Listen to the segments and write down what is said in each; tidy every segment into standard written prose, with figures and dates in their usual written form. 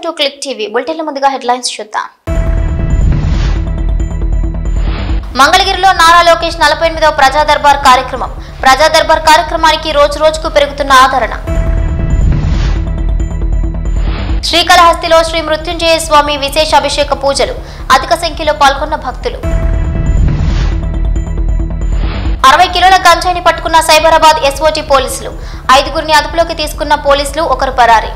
To click TV బులెటిన్ల ముందుగా headlines చూద్దాం. మంగళగిరిలో నారా లోకేష్ 48వ ప్రజా దర్బార్ కార్యక్రమం. ప్రజా దర్బార్ కార్యక్రమానికి రోజు రోజుకు పెరుగుతున్న ఆదరణ. శ్రీకాళహస్తిలో శ్రీ మృత్యుంజయ స్వామి విశేష అభిషేక పూజలు. అధిక సంఖ్యలో పాల్గొన్న భక్తులు. 60 కిలోల గంజాయిని పట్టుకున్న సైబరాబాద్ ఎస్ఓటీ పోలీసులు. 5గురిని అదుపులోకి తీసుకున్న పోలీసులు, ఒకరు పరారీ.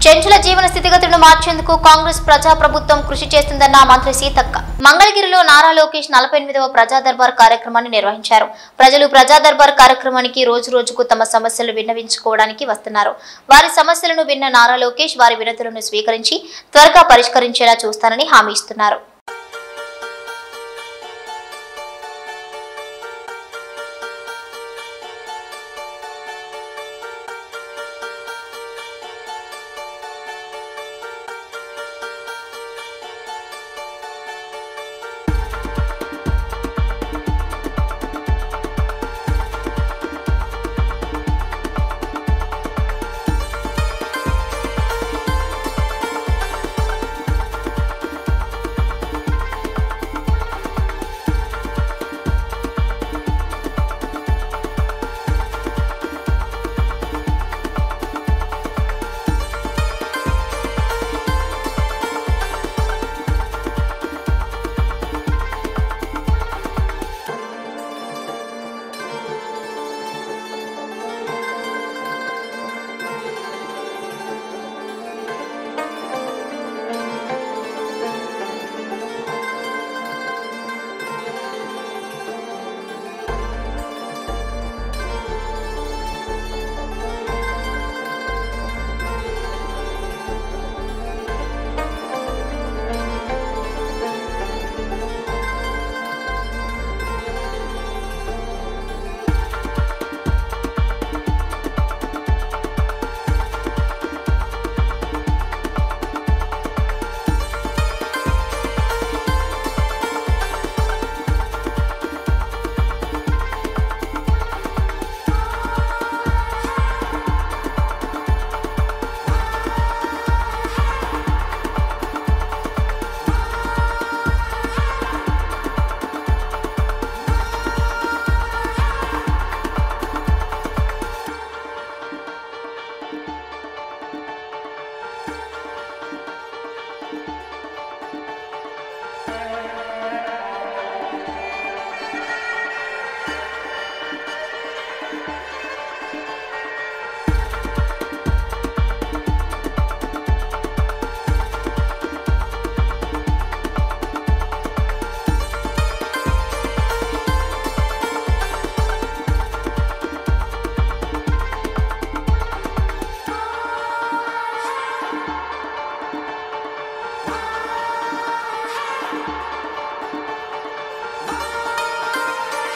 చెంచుల జీవన స్థితిగతులను మార్చేందుకు కాంగ్రెస్ ప్రజా ప్రభుత్వం కృషి చేస్తుందన్న మంత్రి సీతక్క. మంగళగిరిలో నారా లోకేష్ 48వ ప్రజా దర్బార్ కార్యక్రమాన్ని నిర్వహించారు. ప్రజలు ప్రజా దర్బార్ కార్యక్రమానికి రోజు రోజుకు తమ సమస్యలు విన్నవించుకోవడానికి వస్తున్నారు. వారి సమస్యలను విన్న నారా లోకేష్ వారి వినతులను స్వీకరించి త్వరగా పరిష్కరించేలా చూస్తానని హామీ ఇస్తున్నారు.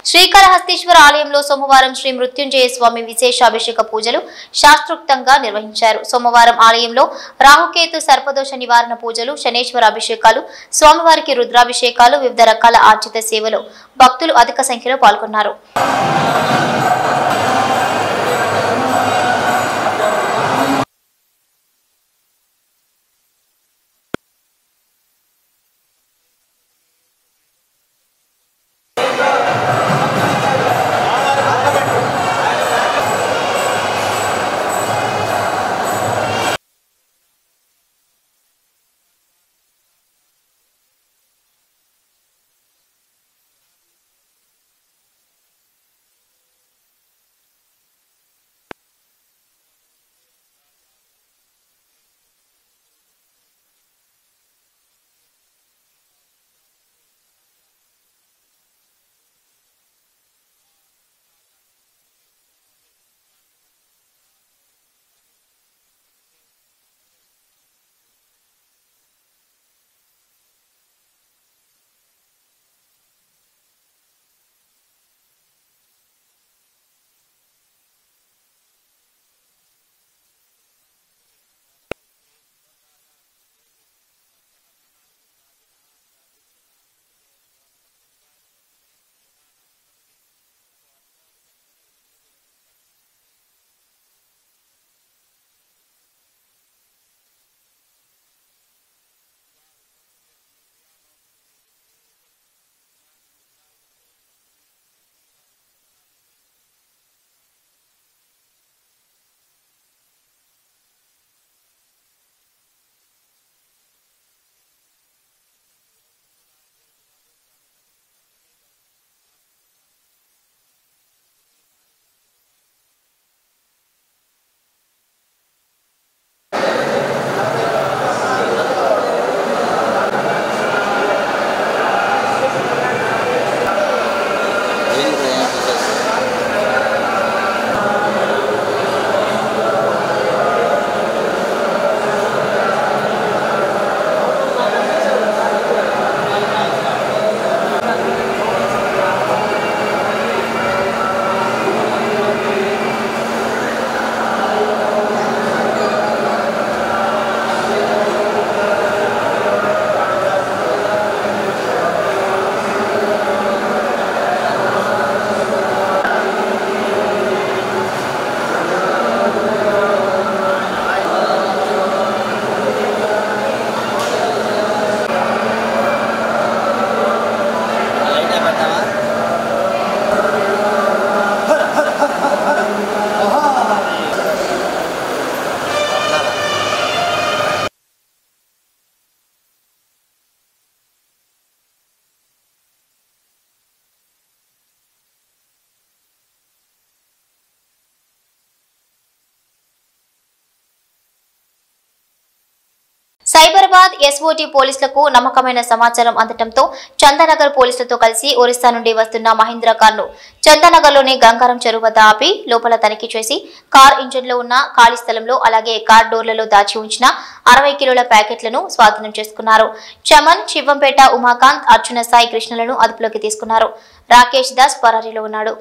శ్రీకాళహస్తీశ్వర ఆలయంలో సోమవారం శ్రీ మృత్యుంజయ స్వామి విశేష అభిషేక పూజలు శాస్త్రోక్తంగా నిర్వహించారు. సోమవారం ఆలయంలో రాహుకేతు సర్పదోష నివారణ పూజలు, శనేశ్వర అభిషేకాలు, స్వామివారికి రుద్రాభిషేకాలు, వివిధ రకాల ఆర్జిత సేవలో భక్తులు అధిక సంఖ్యలో పాల్గొన్నారు. సైబరాబాద్ ఎస్ఓటీ పోలీసులకు నమ్మకమైన సమాచారం అందటంతో చందానగర్ పోలీసులతో కలిసి ఒరిస్సా నుండి వస్తున్న మహీంద్రా కార్ను చందానగర్లోని గంగారం చెరువు వద్ద ఆపి లోపల తనిఖీ చేసి కార్ ఇంజిన్లో ఉన్న ఖాళీ స్థలంలో అలాగే కార్ డోర్లలో దాచి ఉంచిన 60 కిలోల ప్యాకెట్లను స్వాధీనం చేసుకున్నారు. చమన్, శివంపేట ఉమాకాంత్, అర్జున సాయి కృష్ణలను అదుపులోకి తీసుకున్నారు. రాకేష్ దాస్ పరారీలో ఉన్నాడు.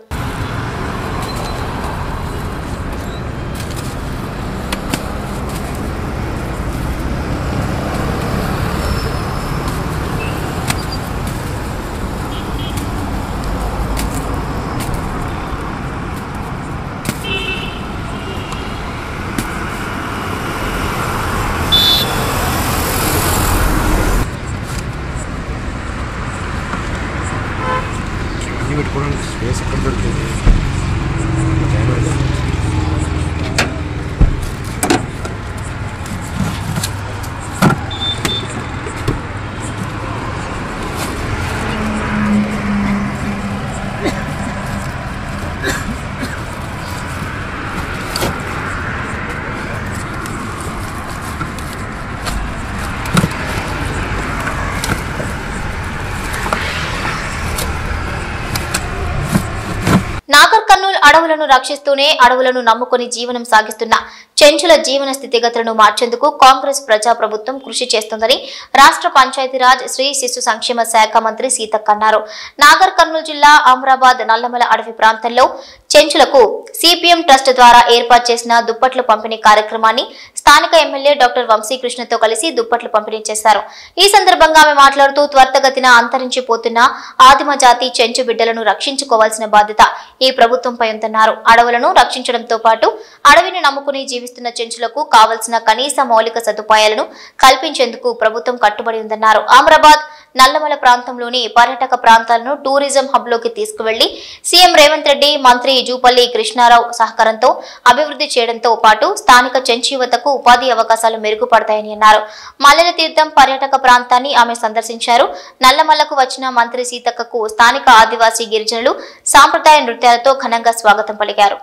స్పేస్ ఎక్కడ దొరుకుతుంది? నాగర్ కర్నూల్ అడవులను రక్షిస్తూనే అడవులను నమ్ముకుని జీవనం సాగిస్తున్న చెంచుల జీవన స్థితిగతులను మార్చేందుకు కాంగ్రెస్ ప్రజాప్రభుత్వం కృషి చేస్తుందని రాష్ట్ర పంచాయతీరాజ్ శ్రీ శిశు సంక్షేమ శాఖ మంత్రి సీతక్క అన్నారు. నాగర్ కర్నూల్ జిల్లా అమరాబాద్ నల్లమల అడవి ప్రాంతంలో చెంచులకు సిపిఎం ట్రస్ట్ ద్వారా ఏర్పాటు చేసిన దుప్పట్ల పంపిణీ కార్యక్రమాన్ని స్థానిక ఎమ్మెల్యే డాక్టర్ వంశీకృష్ణతో కలిసి దుప్పట్లు పంపిణీ చేశారు. ఈ సందర్భంగా ఆమె మాట్లాడుతూ త్వరితగతిన అంతరించిపోతున్న ఆదిమ జాతి చెంచు బిడ్డలను రక్షించుకోవాల్సిన బాధ్యత ఈ ప్రభుత్వంపై ఉందన్నారు. అడవులను రక్షించడంతో పాటు అడవిని నమ్ముకుని జీవిస్తున్న చెంచులకు కావలసిన కనీస మౌలిక సదుపాయాలను కల్పించేందుకు ప్రభుత్వం కట్టుబడి ఉందన్నారు. అమరాబాద్ నల్లమల ప్రాంతంలోని పర్యాటక ప్రాంతాలను టూరిజం హబ్ లోకి తీసుకువెళ్లి సీఎం రేవంత్ రెడ్డి, మంత్రి జూపల్లి కృష్ణారావు సహకారంతో అభివృద్ధి చేయడంతో పాటు స్థానిక చెంచు యువతకు ఉపాధి అవకాశాలు మెరుగుపడతాయని అన్నారు. మల్లెల తీర్థం పర్యాటక ప్రాంతాన్ని ఆమె సందర్శించారు. నల్లమల్లకు వచ్చిన మంత్రి సీతక్కకు స్థానిక ఆదివాసీ గిరిజనులు సాంప్రదాయ నృత్యాలతో ఘనంగా స్వాగతం పలికారు.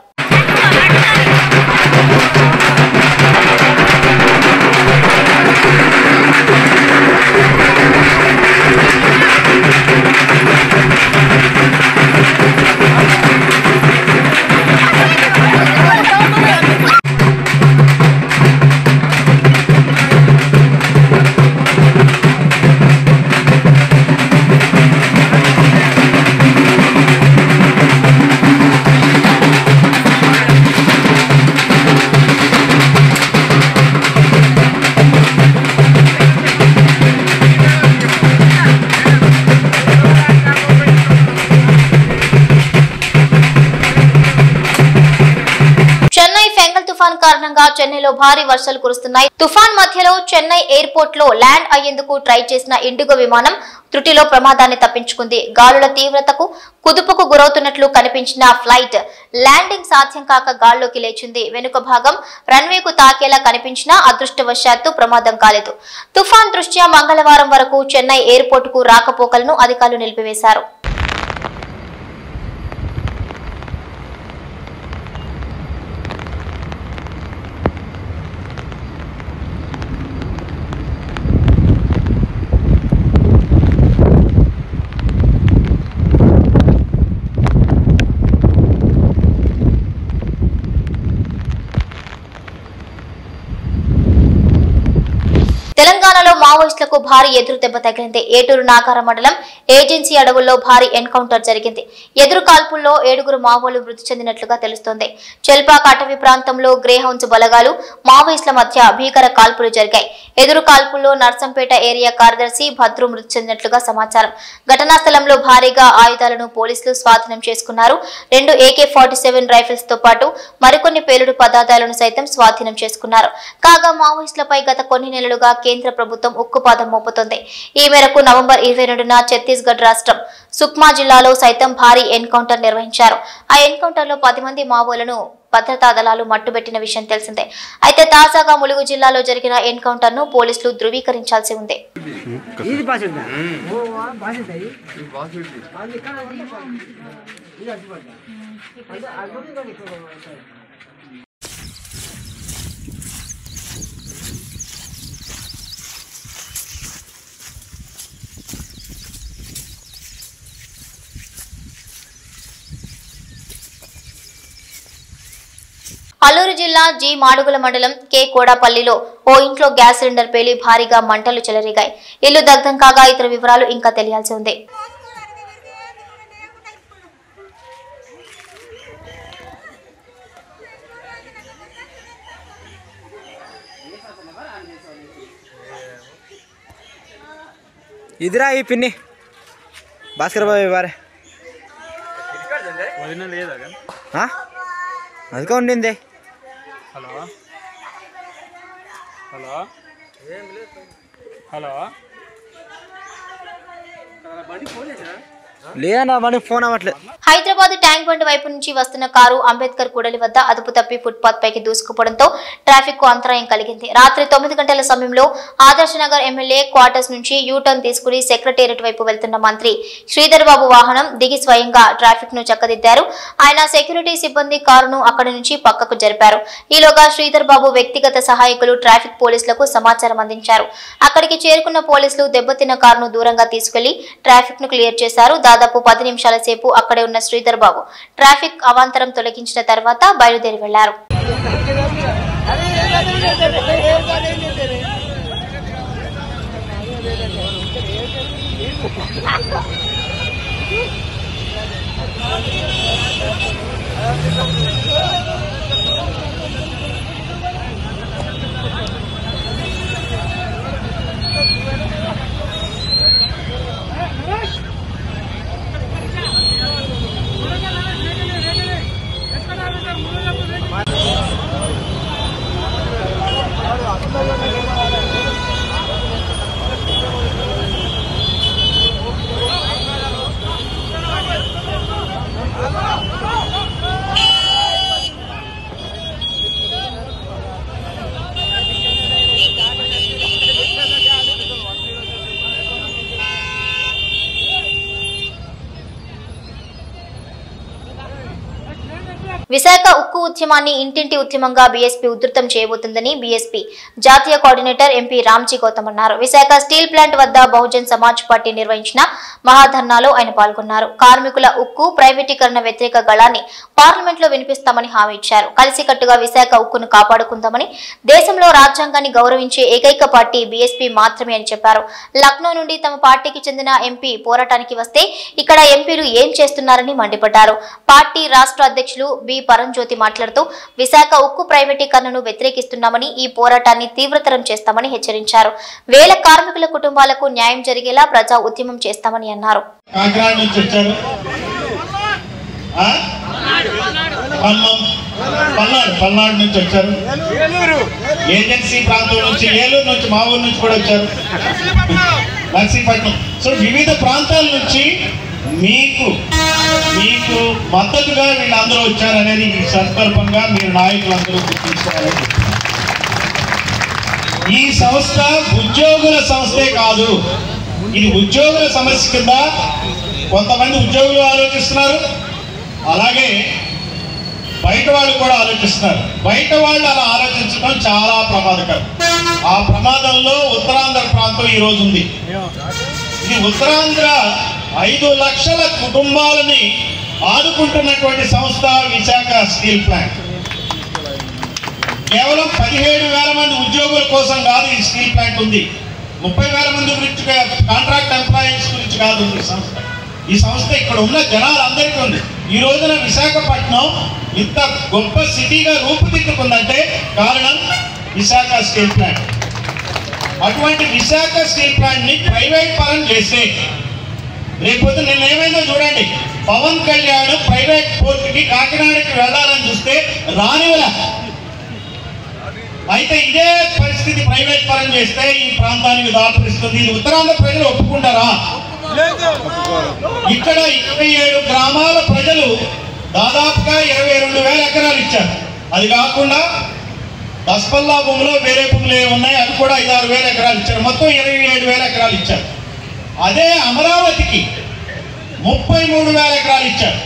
కారణంగా చెన్నైలో భారీ వర్షాలు కురుస్తున్నాయి. తుఫాన్ మధ్యలో చెన్నై ఎయిర్పోర్ట్ లో ల్యాండ్ అయ్యేందుకు ట్రై చేసిన ఇండిగో విమానం త్రుటిలో ప్రమాదాన్ని తప్పించుకుంది. గాలుల తీవ్రతకు కుదుపుకు గురవుతున్నట్లు కనిపించిన ఫ్లైట్ ల్యాండింగ్ సాధ్యం కాక గాల్లోకి లేచింది. వెనుక భాగం రన్వేకు తాకేలా కనిపించినా అదృష్టవశాత్తు ప్రమాదం కాలేదు. తుఫాన్ దృష్ట్యా మంగళవారం వరకు చెన్నై ఎయిర్పోర్ట్ కు రాకపోకలను అధికారులు నిలిపివేశారు. తెలంగాణలో మావోయిస్టులకు భారీ ఎదురు దెబ్బ తగిలింది. ఏటూరు నాగార మండలం ఏజెన్సీ అడవుల్లో భారీ ఎన్కౌంటర్ జరిగింది. ఎదురు కాల్పుల్లో 7 మావోలు మృతి చెందినట్లుగా తెలుస్తోంది. చెల్పాక అటవీ ప్రాంతంలో గ్రేహౌండ్స్ బలగాలు మావోయిస్టుల మధ్య భీకర కాల్పులు జరిగాయి. ఎదురు కాల్పుల్లో నర్సంపేట ఏరియా కార్యదర్శి భద్రు మృతి చెందినట్లుగా సమాచారం. ఘటనా స్థలంలో భారీగా ఆయుధాలను పోలీసులు స్వాధీనం చేసుకున్నారు. 2 AK-47 రైఫిల్స్ తో పాటు మరికొన్ని పేలుడు పదార్థాలను సైతం స్వాధీనం చేసుకున్నారు. కాగా మావోయిస్టులపై గత కొన్ని నెలలుగా కేంద్ర ప్రభుత్వం ఉక్కుపాదం మోపుతోంది. ఈ మేరకు నవంబర్ 22న ఛత్తీస్గఢ్ రాష్ట్రం సుక్మా జిల్లాలో సైతం భారీ ఎన్కౌంటర్ నిర్వహించారు. ఆ ఎన్కౌంటర్ లో 10 మంది మావోలను భద్రతా దళాలు మట్టుబెట్టిన విషయం తెలిసిందే. అయితే తాజాగా ములుగు జిల్లాలో జరిగిన ఎన్కౌంటర్ ను పోలీసులు ధృవీకరించాల్సి ఉంది. అల్లూరు జిల్లా జి మాడుగుల మండలం కె కోడాపల్లిలో ఓ ఇంట్లో గ్యాస్ సిలిండర్ పేలి భారీగా మంటలు చెలరేగాయి. ఇల్లు దగ్ధం కాగా ఇతర వివరాలు ఇంకా తెలియాల్సి ఉంది. ఇదిరా ఈ పిన్ని భాస్కర్ బాబు వారే అదిగా ఉండింది. హలో హలో హలో లేదన్నా మనకి ఫోన్ అవ్వట్లేదు. హైదరాబాద్ ట్యాంక్ బండ్ వైపు నుంచి వస్తున్న కారు అంబేద్కర్ కూడలి వద్ద అదుపు తప్పి ఫుట్పాత్ పైకి దూసుకుపోవడంతో ట్రాఫిక్ కు అంతరాయం కలిగింది. రాత్రి 9 గంటల సమయంలో ఆదర్శ నగర్ ఎమ్మెల్యే క్వార్టర్స్ నుంచి యూటర్న్ తీసుకుని సెక్రటేరియట్ వైపు వెళ్తున్న మంత్రి శ్రీధర్ బాబు వాహనం దిగి స్వయంగా ట్రాఫిక్ ను చక్కదిద్దారు. ఆయన సెక్యూరిటీ సిబ్బంది కారును అక్కడి నుంచి పక్కకు జరిపారు. ఈలోగా శ్రీధర్ బాబు వ్యక్తిగత సహాయకులు ట్రాఫిక్ పోలీసులకు సమాచారం అందించారు. అక్కడికి చేరుకున్న పోలీసులు దెబ్బతిన్న కారును దూరంగా తీసుకెళ్లి ట్రాఫిక్ ను క్లియర్ చేశారు. దాదాపు 10 నిమిషాల సేపు అక్కడే ఉన్న శ్రీధర్ బాబు ట్రాఫిక్ అవాంతరం తొలగించిన తర్వాత బయలుదేరి వెళ్లారు. విశాఖ ఉక్కు ఉద్యమాన్ని ఇంటింటి ఉద్యమంగా బీఎస్పీ ఉధృతం చేయబోతుందని బీఎస్పీ జాతీయ కోఆర్డినేటర్ ఎంపీ రామ్జీ గౌతమ్ అన్నారు. విశాఖ స్టీల్ ప్లాంట్ వద్ద బహుజన్ సమాజ్ పార్టీ నిర్వహించిన మహాధర్నాలో ఆయన పాల్గొన్నారు. కార్మికుల ఉక్కు ప్రైవేటీకరణ వ్యతిరేక గళాన్ని పార్లమెంట్ లో వినిపిస్తామని హామీ ఇచ్చారు. కలిసికట్టుగా విశాఖ ఉక్కును కాపాడుకుందామని, దేశంలో రాజ్యాంగాన్ని గౌరవించే ఏకైక పార్టీ బీఎస్పీ మాత్రమే అని చెప్పారు. లక్నో నుండి తమ పార్టీకి చెందిన ఎంపీ పోరాటానికి వస్తే ఇక్కడ ఎంపీలు ఏం చేస్తున్నారని మండిపడ్డారు. పార్టీ రాష్ట్ర అధ్యక్షులు బి పరంజ్యోతి మాట్లాడుతూ విశాఖ ఉక్కు ప్రైవేటీకరణను వ్యతిరేకిస్తున్నామని, ఈ పోరాటాన్ని తీవ్రతరం చేస్తామని హెచ్చరించారు. వేల కార్మికుల కుటుంబాలకు న్యాయం జరిగేలా ప్రజా ఉద్యమం చేస్తామని అన్నారు. పల్నాడు నుంచి వచ్చారు, ఏజెన్సీ ప్రాంతం నుంచి, ఏలూరు నుంచి, మా ఊరు నుంచి కూడా వచ్చారు, నర్సీపట్నం. సో వివిధ ప్రాంతాల నుంచి మీకు మద్దతుగా వీళ్ళందరూ వచ్చారనేది ఈ సందర్భంగా మీరు నాయకులందరూ గుర్తించుకోవాలి. ఈ సంస్థ ఉద్యోగుల సంస్థే కాదు, ఇది ఉద్యోగుల సమస్య కింద కొంతమంది ఉద్యోగులు ఆలోచిస్తున్నారు, అలాగే బయట వాళ్ళు కూడా ఆలోచిస్తున్నారు. బయట వాళ్ళు అలా ఆలోచించడం చాలా ప్రమాదకరం. ఆ ప్రమాదంలో ఉత్తరాంధ్ర ప్రాంతం ఈరోజు ఉంది. ఇది ఉత్తరాంధ్ర 5 లక్షల కుటుంబాలని ఆదుకుంటున్నటువంటి సంస్థ విశాఖ స్టీల్ ప్లాంట్. కేవలం 17,000 మంది ఉద్యోగుల కోసం కాదు ఈ స్టీల్ ప్లాంట్ ఉంది. 30,000 మంది గురించి, కాంట్రాక్ట్ ఎంప్లాయీస్ గురించి కాదు ఈ సంస్థ. ఈ సంస్థ ఇక్కడ ఉన్న జనాలందరికీ ఉంది. ఈ రోజున విశాఖపట్నం ఇంత గొప్ప సిటీగా రూపుదిద్దుకుందంటే కారణం విశాఖ స్టీల్ ప్లాంట్. అటువంటి విశాఖ స్టీల్ ప్లాంట్ ని ప్రైవేట్ పరం చేస్తే రేపొద్దు నిన్న ఏమైందో చూడండి. పవన్ కళ్యాణ్ ప్రైవేట్ పోర్టుకి కాకినాడకి వెళ్ళాలని చూస్తే రానివల. అయితే ఇదే పరిస్థితి ప్రైవేట్ పరం చేస్తే ఈ ప్రాంతానికి దాపురిస్తుంది. ఇది ఉత్తరాంధ్ర ప్రజలు ఒప్పుకుంటారా? ఇక్కడ 27 గ్రామాల ప్రజలు దాదాపుగా 22,000 ఎకరాలు ఇచ్చారు. అది కాకుండా దస్పల్లా భూములో వేరే భూములు ఉన్నాయి, అవి కూడా 5-6 ఎకరాలు ఇచ్చారు. మొత్తం 27,000 ఎకరాలు ఇచ్చారు. అదే అమరావతికి 33,000 ఎకరాలు ఇచ్చారు.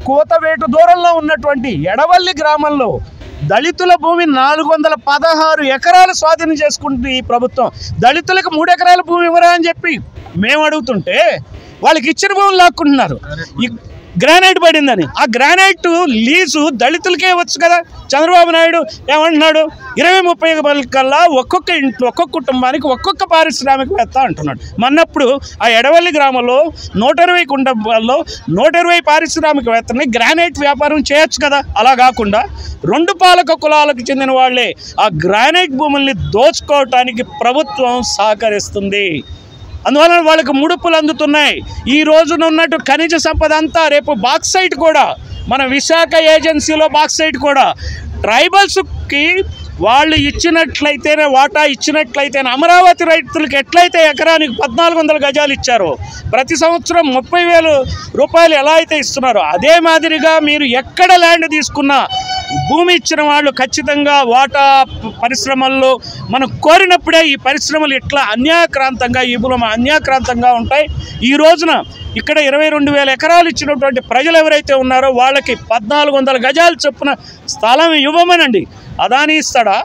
కోతవేటు దూరంలో ఉన్నటువంటి ఎడవల్లి గ్రామంలో దళితుల భూమి 416 ఎకరాలు స్వాధీనం చేసుకుంటుంది ఈ ప్రభుత్వం. దళితులకు 3 ఎకరాల భూమి ఇవ్వరా అని చెప్పి మేము అడుగుతుంటే వాళ్ళకి ఇచ్చిన భూములు లాక్కుంటున్నారు. గ్రానైట్ పడిందని ఆ గ్రానైట్ లీజు దళితులకే వచ్చు కదా. చంద్రబాబు నాయుడు ఏమంటున్నాడు 20-30 కల్లా ఒక్కొక్క ఇంట్లో ఒక్కొక్క కుటుంబానికి ఒక్కొక్క పారిశ్రామికవేత్త అంటున్నాడు. మొన్నప్పుడు ఆ ఎడవల్లి గ్రామంలో 120 కుటుంబాల్లో 120 పారిశ్రామికవేత్తని గ్రానైట్ వ్యాపారం చేయొచ్చు కదా. అలా కాకుండా 2 పాలక కులాలకు చెందిన వాళ్ళే ఆ గ్రానైట్ భూముల్ని దోచుకోవటానికి ప్రభుత్వం సహకరిస్తుంది. అందువలన వాళ్ళకి ముడుపులు అందుతున్నాయి. ఈ రోజున ఉన్నట్టు ఖనిజ సంపద అంతా రేపు బాక్సైట్ కూడా మన విశాఖ ఏజెన్సీలో బాక్సైట్ కూడా ట్రైబల్స్కి వాళ్ళు ఇచ్చినట్లయితేనే వాటా ఇచ్చినట్లయితేనే అమరావతి రైతులకు ఎట్లయితే ఎకరానికి 1400 గజాలు ఇచ్చారో ప్రతి సంవత్సరం 30,000 రూపాయలు ఎలా అయితే ఇస్తున్నారో అదే మాదిరిగా మీరు ఎక్కడ ల్యాండ్ తీసుకున్నా భూమి ఇచ్చిన వాళ్ళు ఖచ్చితంగా వాటా పరిశ్రమల్లో మనం కోరినప్పుడే ఈ పరిశ్రమలు ఇట్లా అన్యాక్రాంతంగా ఈ భూమి అన్యాక్రాంతంగా ఉంటాయి. ఈ రోజున ఇక్కడ 22,000 ఎకరాలు ఇచ్చినటువంటి ప్రజలు ఎవరైతే ఉన్నారో వాళ్ళకి 1400 గజాలు చొప్పున స్థలం ఇవ్వమనండి. అదాని ఇస్తాడా,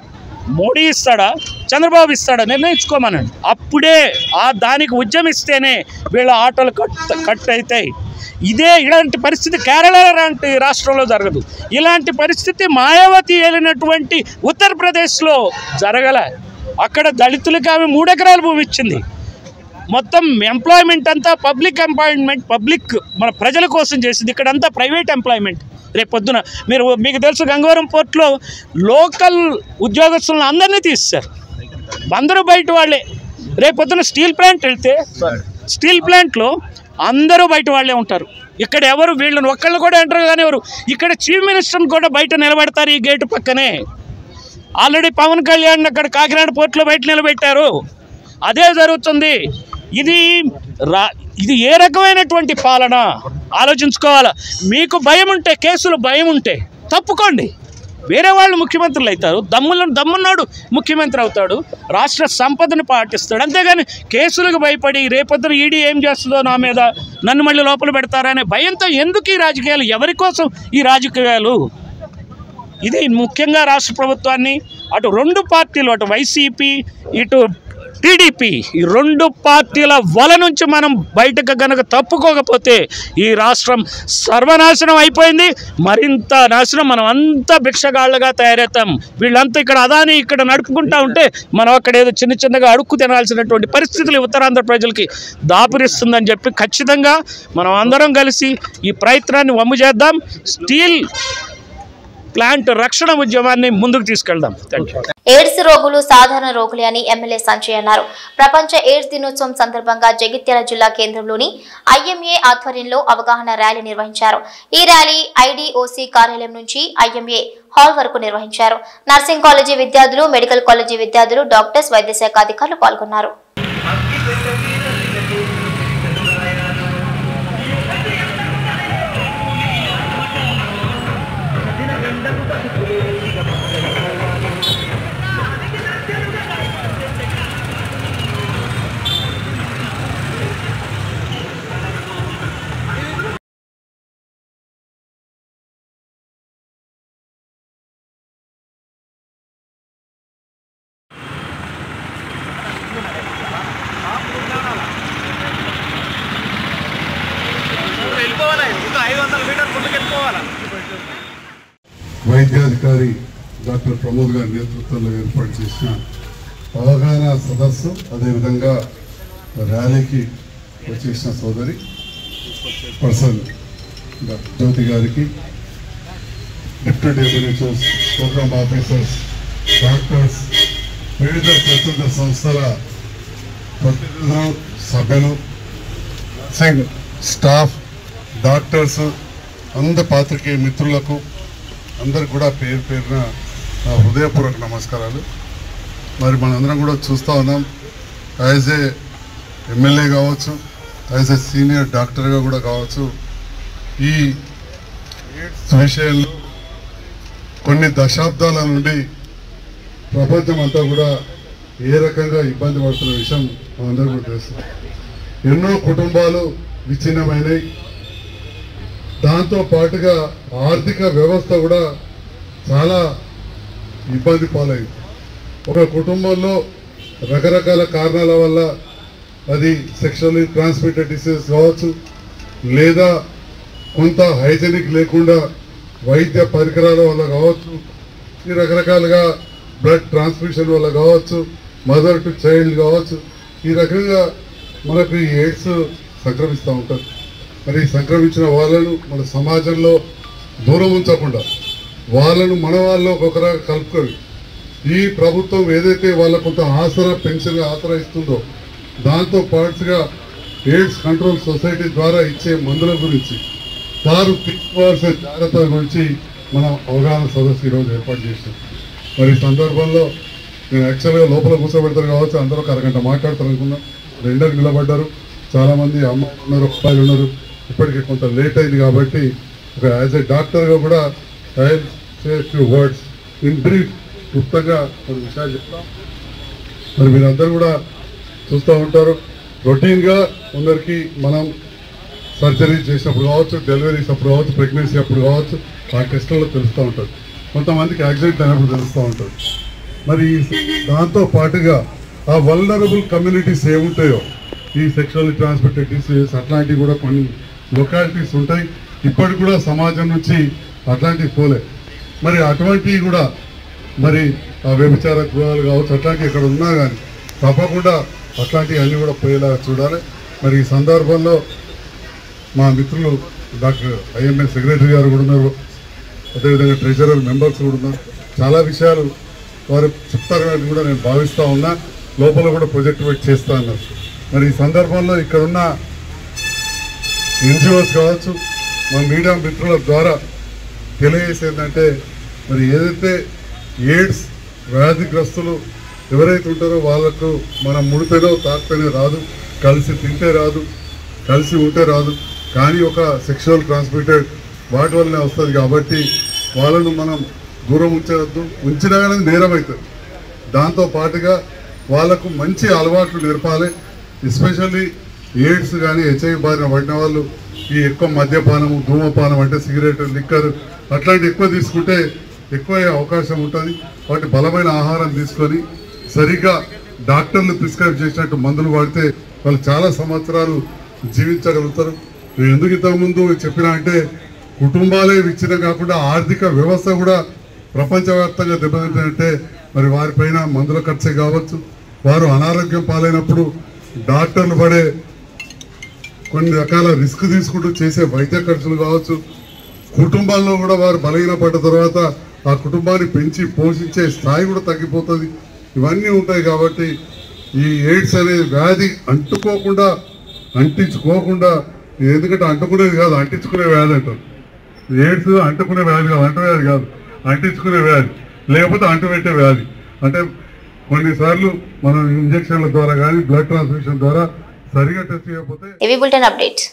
మోడీ ఇస్తాడా, చంద్రబాబు ఇస్తాడా నిర్ణయించుకోమనండి. అప్పుడే దానికి ఉద్యమిస్తేనే వీళ్ళ ఆటలు కట్ అవుతాయి. ఇలాంటి పరిస్థితి కేరళ లాంటి రాష్ట్రంలో జరగదు. ఇలాంటి పరిస్థితి మాయావతి వెళ్ళినటువంటి ఉత్తరప్రదేశ్లో జరగలే. అక్కడ దళితులకి ఆమె 3 ఎకరాల భూమి ఇచ్చింది. మొత్తం ఎంప్లాయ్మెంట్ అంతా పబ్లిక్ ఎంప్లాయ్మెంట్, పబ్లిక్ మన ప్రజల కోసం చేసింది. ఇక్కడంతా ప్రైవేట్ ఎంప్లాయ్మెంట్. రేపు పొద్దున మీకు తెలుసు గంగవరం పోర్ట్లో లోకల్ ఉద్యోగస్తులను అందరినీ తీస్తారు. అందరూ బయట వాళ్ళే. రేపు పొద్దున స్టీల్ ప్లాంట్ వెళ్తే స్టీల్ ప్లాంట్లో అందరూ బయట వాళ్ళే ఉంటారు. ఇక్కడ ఎవరు వీళ్ళని ఒక్కళ్ళు కూడా ఎంటర్ కానీ ఎవరు. ఇక్కడ చీఫ్ మినిస్టర్ని కూడా బయట నిలబెడతారు ఈ గేటు పక్కనే. ఆల్రెడీ పవన్ కళ్యాణ్ అక్కడ కాకినాడ పోర్ట్లో బయట నిలబెట్టారు. అదే జరుగుతుంది. ఇది ఏ రకమైనటువంటి పాలన ఆలోచించుకోవాలా. మీకు భయం ఉంటే, కేసులు భయం ఉంటే తప్పుకోండి. వేరే వాళ్ళు ముఖ్యమంత్రులు అవుతారు. దమ్మున్నాడు ముఖ్యమంత్రి అవుతాడు, రాష్ట్ర సంపదను పాటిస్తాడు. అంతేగాని కేసులకు భయపడి రేపొద్దున ఈడీ ఏం చేస్తుందో నా మీద, నన్ను మళ్ళీ లోపల పెడతారనే భయంతో ఎందుకు ఈ రాజకీయాలు? ఎవరి కోసం ఈ రాజకీయాలు? ఇది ముఖ్యంగా రాష్ట్ర ప్రభుత్వాన్ని అటు 2 పార్టీలు, అటు వైసీపీ ఇటు టీడీపీ, ఈ 2 పార్టీల వల నుంచి మనం బయటకు కనుక తప్పుకోకపోతే ఈ రాష్ట్రం సర్వనాశనం అయిపోయింది. మరింత నాశనం. మనం అంతా భిక్షగాళ్ళగా తయారవుతాం. వీళ్ళంతా ఇక్కడ అదాని ఇక్కడ నడుపుకుంటా ఉంటే మనం అక్కడ ఏదో చిన్నగా అడుక్కు తినాల్సినటువంటి పరిస్థితులు ఉత్తరాంధ్ర ప్రజలకి దాపురిస్తుందని చెప్పి ఖచ్చితంగా మనం అందరం కలిసి ఈ ప్రయత్నాన్ని వమ్ము చేద్దాం. స్టీల్ ప్లాంట్ రక్షణ ఉద్యమాన్ని ముందుకు తీసుకెళ్దాం. ఎయిడ్స్ రోగులు సాధారణ రోగులే అని ఎమ్మెల్యే సంజయ్ అన్నారు. ప్రపంచ ఎయిడ్స్ దినోత్సవం సందర్భంగా జగిత్యాల జిల్లా కేంద్రంలోని ఐఎంఏ ఆధ్వర్యంలో అవగాహన ర్యాలీ నిర్వహించారు. ఈ ర్యాలీ ఐడిఓసి కార్యాలయం నుంచి ఐఎంఏ హాల్ వరకు నిర్వహించారు. నర్సింగ్ కాలేజీ విద్యార్థులు, మెడికల్ కాలేజీ విద్యార్థులు, డాక్టర్స్, వైద్య శాఖ అధికారులు పాల్గొన్నారు. వైద్యాధికారి డాక్టర్ ప్రమోద్ గారి నేతృత్వంలో ఏర్పాటు చేసిన అవగాహన సదస్సు, అదేవిధంగా ర్యాలీకి వచ్చేసిన సోదరి పర్సన్ జ్యోతి గారికి, deputy ministers, programme officers, doctors, వివిధ స్వచ్ఛంద సంస్థల ప్రతినిధులు, సభ్యులు, స్టాఫ్, డాక్టర్స్, అందరి పాత్రికేయ మిత్రులకు అందరికి కూడా పేరు పేరున నా హృదయపూర్వక నమస్కారాలు. మరి మనందరం కూడా చూస్తూ ఉన్నాం, యాజ్ ఏ ఎమ్మెల్యే కావచ్చు, యాజ్ ఏ సీనియర్ డాక్టర్గా కూడా కావచ్చు, ఈ ఎయిడ్స్ విషయంలో కొన్ని దశాబ్దాల నుండి ప్రపంచం అంతా కూడా ఏ రకంగా ఇబ్బంది పడుతున్న విషయం మనందరూ కూడా తెలుస్తుంది. ఎన్నో కుటుంబాలు విచ్ఛిన్నమైనవి. దాంతో పాటుగా ఆర్థిక వ్యవస్థ కూడా చాలా ఇబ్బంది పాలైంది. ఒక కుటుంబంలో రకరకాల కారణాల వల్ల, అది సెక్షువల్లీ ట్రాన్స్మిటెడ్ డిసీజ్ కావచ్చు, లేదా కొంత హైజెనిక్ లేకుండా వైద్య పరికరాల వల్ల కావచ్చు, ఈ రకరకాలుగా బ్లడ్ ట్రాన్స్ఫ్యూషన్ వల్ల కావచ్చు, మదర్ టు చైల్డ్ కావచ్చు, ఈ రకంగా మనకు ఈ ఎయిడ్స్ సంక్రమిస్తూ ఉంటుంది. మరి సంక్రమించిన వాళ్ళను మన సమాజంలో దూరం ఉంచకుండా వాళ్ళను మన వాళ్ళలో ఒకరా కలుపుకొని ఈ ప్రభుత్వం ఏదైతే వాళ్ళ కొంత ఆసరా పెన్షన్ ఆసరా ఇస్తుందో దాంతో పాటుగా ఎయిడ్స్ కంట్రోల్ సొసైటీ ద్వారా ఇచ్చే మందుల గురించి వారు తీసుకోవాల్సిన జాగ్రత్తల గురించి మనం అవగాహన సదస్సు ఈరోజు ఏర్పాటు చేసాం. మరి ఈ సందర్భంలో నేను యాక్చువల్గా లోపల కూర్చోబెడతారు కావచ్చు, అందరూ ఒక అరగంట మాట్లాడతారు అనుకున్నాం. రెండరికి నిలబడ్డారు, చాలామంది అమ్మాయిలు ఉన్నారు, అబ్బాయిలు ఉన్నారు. ఇప్పటికీ కొంత లేట్ అయింది కాబట్టి ఒక యాజ్ ఏ డాక్టర్గా కూడా I say few words in brief క్లుప్తంగా కొన్ని విషయాలు చెప్తాం. మరి మీరందరూ కూడా చూస్తూ ఉంటారు, రొటీన్గా కొందరికి మనం సర్జరీ చేసినప్పుడు కావచ్చు, డెలివరీస్ అప్పుడు కావచ్చు, ప్రెగ్నెన్సీ అప్పుడు కావచ్చు, ఆ టెస్టులలో తెలుస్తూ ఉంటుంది. కొంతమందికి యాక్సిడెంట్ అయినప్పుడు తెలుస్తూ ఉంటుంది. మరి దాంతో పాటుగా ఆ వల్నరబుల్ కమ్యూనిటీస్ ఏముంటాయో ఈ సెక్షువల్లీ ట్రాన్స్మిటెడ్ డిసీజెస్ అట్లాంటివి కూడా కొన్ని లొకాలిటీస్ ఉంటాయి. ఇప్పటికి కూడా సమాజం నుంచి అట్లాంటివి పోలే. మరి అటువంటివి కూడా మరి ఆ వ్యభిచార గృహాలు కావచ్చు, అట్లాంటివి ఇక్కడ ఉన్నా కానీ తప్పకుండా అట్లాంటివి అన్నీ కూడా పోయేలాగా చూడాలి. మరి ఈ సందర్భంలో మా మిత్రులు డాక్టర్ ఐఎంఏ సెక్రటరీ గారు కూడా ఉన్నారు, అదేవిధంగా ట్రెజరర్ మెంబర్స్ కూడా ఉన్నారు. చాలా విషయాలు వారు చెప్తారని కూడా నేను భావిస్తూ ఉన్నా. లోపల కూడా ప్రాజెక్ట్ పెట్టి చేస్తూ ఉన్నారు. మరి ఈ సందర్భంలో ఇక్కడున్న ఎన్జిఓస్ కావచ్చు, మా మీడియా మిత్రుల ద్వారా తెలియజేసేందంటే మరి ఏదైతే ఎయిడ్స్ వ్యాధిగ్రస్తులు ఎవరైతే ఉంటారో వాళ్ళకు మనం ముడితేనో తాకితేనే రాదు, కలిసి తింటే రాదు, కలిసి ఉంటే రాదు. కానీ ఒక సెక్షువల్ ట్రాన్స్మిటెడ్ వాటి వల్లనే వస్తుంది కాబట్టి వాళ్ళను మనం దూరం ఉంచవద్దు. ఉంచినా కానీ నేరం అవుతుంది. దాంతో పాటుగా వాళ్ళకు మంచి అలవాట్లు నేర్పాలి. ఎస్పెషల్లీ ఎయిడ్స్ కానీ హెచ్ఐవి బారిన పడిన వాళ్ళు ఈ ఎక్కువ మద్యపానము, ధూమపానం అంటే సిగరెట్, లిక్కర్ అట్లాంటివి ఎక్కువ తీసుకుంటే ఎక్కువ అవకాశం ఉంటుంది. వాటి బలమైన ఆహారం తీసుకొని సరిగ్గా డాక్టర్లు ప్రిస్క్రైబ్ చేసినట్టు మందులు వాడితే వాళ్ళు చాలా సంవత్సరాలు జీవించగలుగుతారు. ఎందుకు ఇంతకుముందు చెప్పినా అంటే కుటుంబాలే విచ్ఛిన్నం కాకుండా ఆర్థిక వ్యవస్థ కూడా ప్రపంచవ్యాప్తంగా దెబ్బతింటే మరి వారిపైన మందుల ఖర్చే కావచ్చు, వారు అనారోగ్యం పాలైనప్పుడు డాక్టర్లు పడే కొన్ని రకాల రిస్క్ తీసుకుంటూ చేసే వైద్య ఖర్చులు కావచ్చు, కుటుంబాల్లో కూడా వారు బలహీనపడ్డ తర్వాత ఆ కుటుంబాన్ని పెంచి పోషించే స్థాయి కూడా తగ్గిపోతుంది. ఇవన్నీ ఉంటాయి కాబట్టి ఈ ఎయిడ్స్ అనే వ్యాధి అంటించుకోకుండా ఎందుకంటే అంటుకునేది కాదు, అంటించుకునే వ్యాధి అంటారు. ఎయిడ్స్ అంటుకునే వ్యాధి కాదు, అంటువ్యాధి కాదు, అంటించుకునే వ్యాధి, లేకపోతే అంటుపెట్టే వ్యాధి. అంటే కొన్నిసార్లు మనం ఇంజక్షన్ల ద్వారా కానీ బ్లడ్ ట్రాన్స్ఫ్యూషన్ ద్వారా సరిగా టెస్ట్ చేయకపోతే.